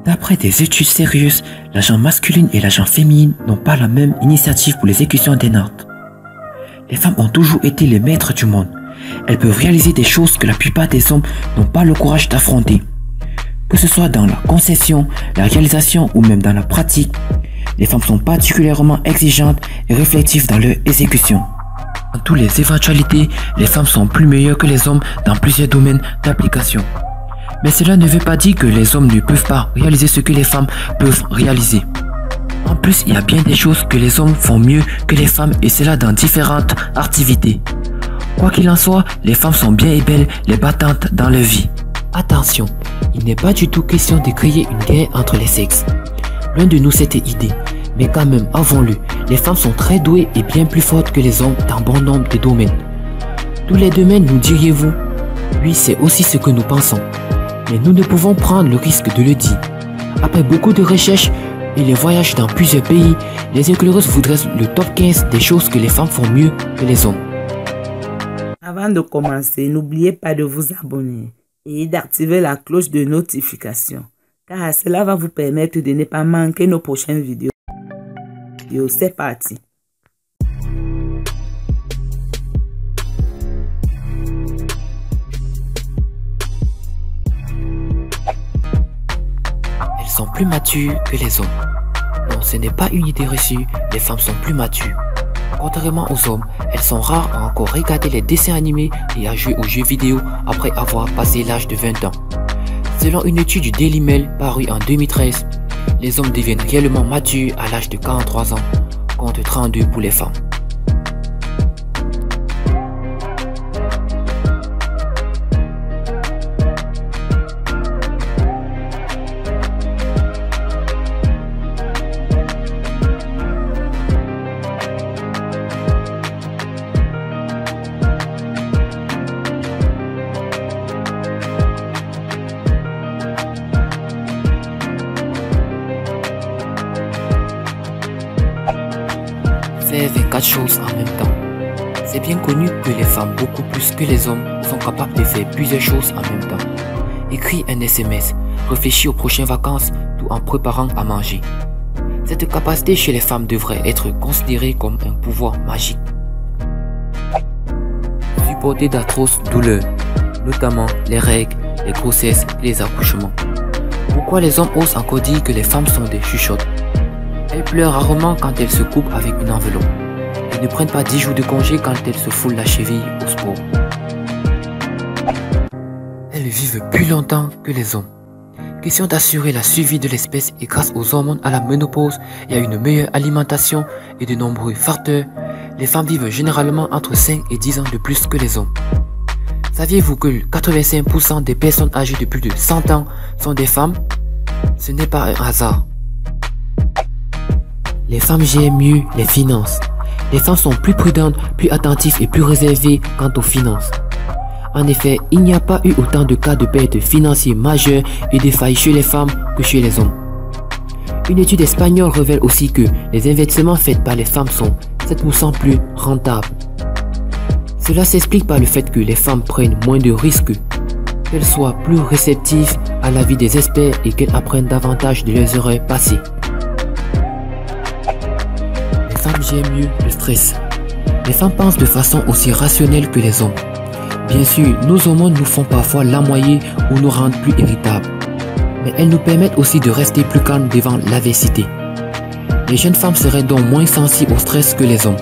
D'après des études sérieuses, la jambe masculine et la jambe féminine n'ont pas la même initiative pour l'exécution des actes. Les femmes ont toujours été les maîtres du monde. Elles peuvent réaliser des choses que la plupart des hommes n'ont pas le courage d'affronter. Que ce soit dans la conception, la réalisation ou même dans la pratique, les femmes sont particulièrement exigeantes et réflexives dans leur exécution. Dans toutes les éventualités, les femmes sont plus meilleures que les hommes dans plusieurs domaines d'application. Mais cela ne veut pas dire que les hommes ne peuvent pas réaliser ce que les femmes peuvent réaliser. En plus, il y a bien des choses que les hommes font mieux que les femmes et cela dans différentes activités. Quoi qu'il en soit, les femmes sont bien et belles, les battantes dans leur vie. Attention, il n'est pas du tout question de créer une guerre entre les sexes. Loin de nous cette idée, mais quand même, avouons-le, les femmes sont très douées et bien plus fortes que les hommes dans bon nombre de domaines. Tous les domaines, nous diriez-vous? Oui, c'est aussi ce que nous pensons. Mais nous ne pouvons prendre le risque de le dire. Après beaucoup de recherches et les voyages dans plusieurs pays, les éclaireuses voudraient le top 15 des choses que les femmes font mieux que les hommes. Avant de commencer, n'oubliez pas de vous abonner et d'activer la cloche de notification, car cela va vous permettre de ne pas manquer nos prochaines vidéos. C'est parti. Elles sont plus matures que les hommes. Non, ce n'est pas une idée reçue, les femmes sont plus matures. Contrairement aux hommes, elles sont rares à encore regarder les dessins animés et à jouer aux jeux vidéo après avoir passé l'âge de 20 ans. Selon une étude du Daily Mail parue en 2013, les hommes deviennent réellement matures à l'âge de 43 ans, contre 32 pour les femmes. Faire 24 choses en même temps. C'est bien connu que les femmes, beaucoup plus que les hommes, sont capables de faire plusieurs choses en même temps. Écrire un SMS, réfléchir aux prochaines vacances, tout en préparant à manger. Cette capacité chez les femmes devrait être considérée comme un pouvoir magique. Supporter d'atroces douleurs, notamment les règles, les grossesses et les accouchements. Pourquoi les hommes osent encore dire que les femmes sont des chuchotes? Elles pleurent rarement quand elles se coupent avec une enveloppe. Elles ne prennent pas 10 jours de congé quand elles se foulent la cheville au sport. Elles vivent plus longtemps que les hommes. Question d'assurer la survie de l'espèce et grâce aux hormones à la ménopause et à une meilleure alimentation et de nombreux facteurs, les femmes vivent généralement entre 5 et 10 ans de plus que les hommes. Saviez-vous que 85% des personnes âgées de plus de 100 ans sont des femmes? Ce n'est pas un hasard. Les femmes gèrent mieux les finances. Les femmes sont plus prudentes, plus attentives et plus réservées quant aux finances. En effet, il n'y a pas eu autant de cas de pertes financières majeures et de failles chez les femmes que chez les hommes. Une étude espagnole révèle aussi que les investissements faits par les femmes sont 7% plus rentables. Cela s'explique par le fait que les femmes prennent moins de risques, qu'elles soient plus réceptives à l'avis des experts et qu'elles apprennent davantage de leurs erreurs passées. Les femmes gèrent mieux le stress. Les femmes pensent de façon aussi rationnelle que les hommes. Bien sûr, nos hormones nous font parfois larmoyer ou nous rendent plus irritables. Mais elles nous permettent aussi de rester plus calmes devant l'adversité. Les jeunes femmes seraient donc moins sensibles au stress que les hommes.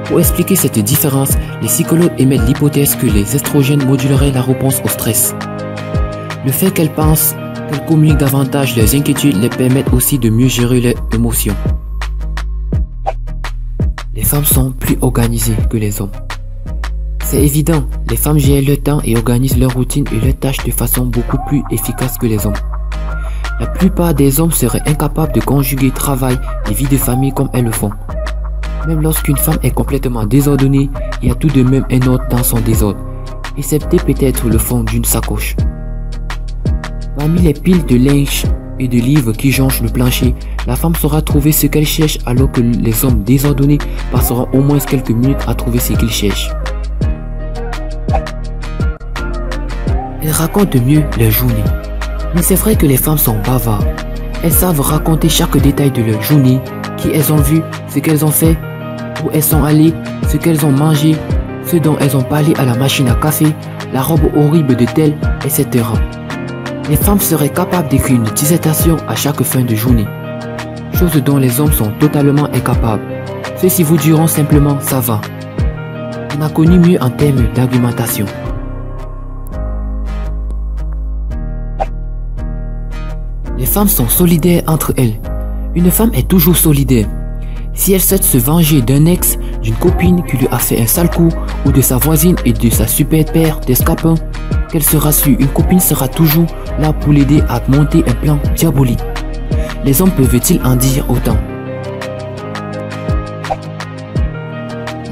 Pour expliquer cette différence, les psychologues émettent l'hypothèse que les estrogènes moduleraient la réponse au stress. Le fait qu'elles pensent qu'elles communiquent davantage leurs inquiétudes les permet aussi de mieux gérer leurs émotions. Les femmes sont plus organisées que les hommes. C'est évident, les femmes gèrent leur temps et organisent leur routine et leurs tâches de façon beaucoup plus efficace que les hommes. La plupart des hommes seraient incapables de conjuguer travail et vie de famille comme elles le font. Même lorsqu'une femme est complètement désordonnée, il y a tout de même un ordre dans son désordre, excepté peut-être le fond d'une sacoche. Parmi les piles de linge et de livres qui jonchent le plancher, la femme saura trouver ce qu'elle cherche alors que les hommes désordonnés passeront au moins quelques minutes à trouver ce qu'ils cherchent. Elles racontent mieux leur journée. Mais c'est vrai que les femmes sont bavardes. Elles savent raconter chaque détail de leur journée, qui elles ont vu, ce qu'elles ont fait, où elles sont allées, ce qu'elles ont mangé, ce dont elles ont parlé à la machine à café, la robe horrible de telle, etc. Les femmes seraient capables d'écrire une dissertation à chaque fin de journée, chose dont les hommes sont totalement incapables. Ceux-ci vous diront simplement ça va. On a connu mieux en termes d'argumentation. Les femmes sont solidaires entre elles. Une femme est toujours solidaire. Si elle souhaite se venger d'un ex, d'une copine qui lui a fait un sale coup, ou de sa voisine et de sa super paire d'escapins, qu'elle se rassure, une copine sera toujours là pour l'aider à monter un plan diabolique. Les hommes peuvent-ils en dire autant?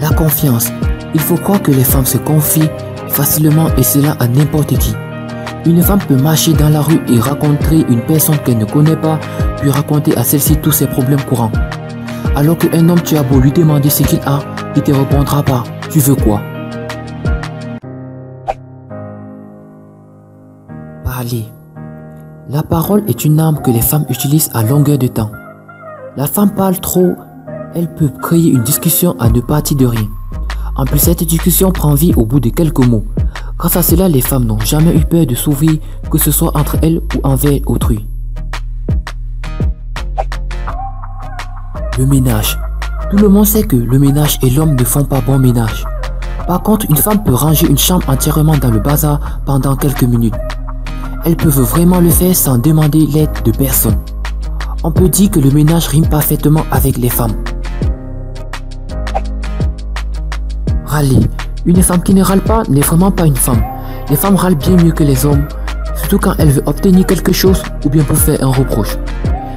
La confiance. Il faut croire que les femmes se confient facilement et cela à n'importe qui. Une femme peut marcher dans la rue et rencontrer une personne qu'elle ne connaît pas, puis raconter à celle-ci tous ses problèmes courants. Alors qu'un homme, tu as beau lui demander ce qu'il a, il te répondra pas. Tu veux quoi? Parler. La parole est une arme que les femmes utilisent à longueur de temps. La femme parle trop, elle peut créer une discussion à ne partir de rien. En plus, cette discussion prend vie au bout de quelques mots. Grâce à cela, les femmes n'ont jamais eu peur de s'ouvrir, que ce soit entre elles ou envers autrui. Le ménage. Tout le monde sait que le ménage et l'homme ne font pas bon ménage. Par contre, une femme peut ranger une chambre entièrement dans le bazar pendant quelques minutes. Elles peuvent vraiment le faire sans demander l'aide de personne. On peut dire que le ménage rime parfaitement avec les femmes. Râler. Une femme qui ne râle pas n'est vraiment pas une femme. Les femmes râlent bien mieux que les hommes, surtout quand elles veulent obtenir quelque chose ou bien pour faire un reproche.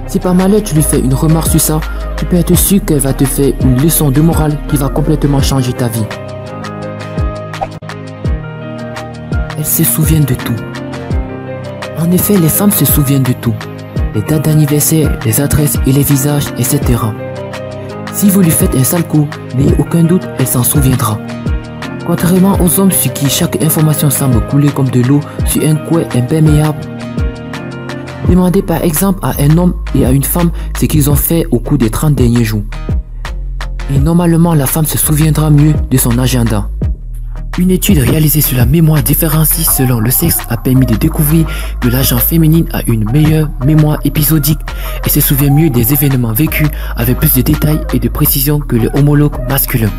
Si par malheur tu lui fais une remarque sur ça, tu peux être sûr qu'elle va te faire une leçon de morale qui va complètement changer ta vie. Elles se souviennent de tout. En effet, les femmes se souviennent de tout. Les dates d'anniversaire, les adresses et les visages, etc. Si vous lui faites un sale coup, n'ayez aucun doute, elle s'en souviendra. Contrairement aux hommes sur qui chaque information semble couler comme de l'eau sur un couet imperméable. Demandez par exemple à un homme et à une femme ce qu'ils ont fait au cours des 30 derniers jours. Et normalement, la femme se souviendra mieux de son agenda. Une étude réalisée sur la mémoire différenciée selon le sexe a permis de découvrir que la gente féminine a une meilleure mémoire épisodique et se souvient mieux des événements vécus avec plus de détails et de précision que le homologue masculin.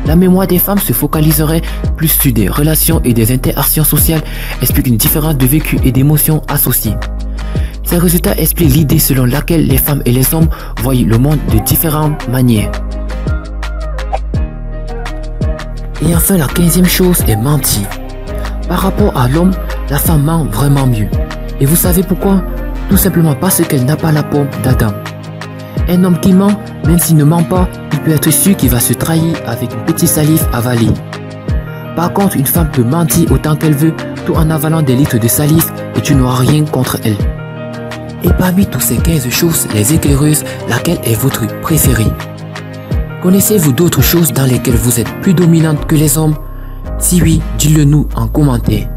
La mémoire des femmes se focaliserait plus sur des relations et des interactions sociales, explique une différence de vécu et d'émotions associées. Ces résultats expliquent l'idée selon laquelle les femmes et les hommes voient le monde de différentes manières. Et enfin, la 15e chose est mentir. Par rapport à l'homme, la femme ment vraiment mieux. Et vous savez pourquoi? Tout simplement parce qu'elle n'a pas la pomme d'Adam. Un homme qui ment, même s'il ne ment pas, il peut être sûr qu'il va se trahir avec une petite salive avalée. Par contre, une femme peut mentir autant qu'elle veut, tout en avalant des litres de salive et tu n'auras rien contre elle. Et parmi toutes ces 15 choses, les éclaireuses, laquelle est votre préférée? Connaissez-vous d'autres choses dans lesquelles vous êtes plus dominante que les hommes? Si oui, dites-le nous en commentaire.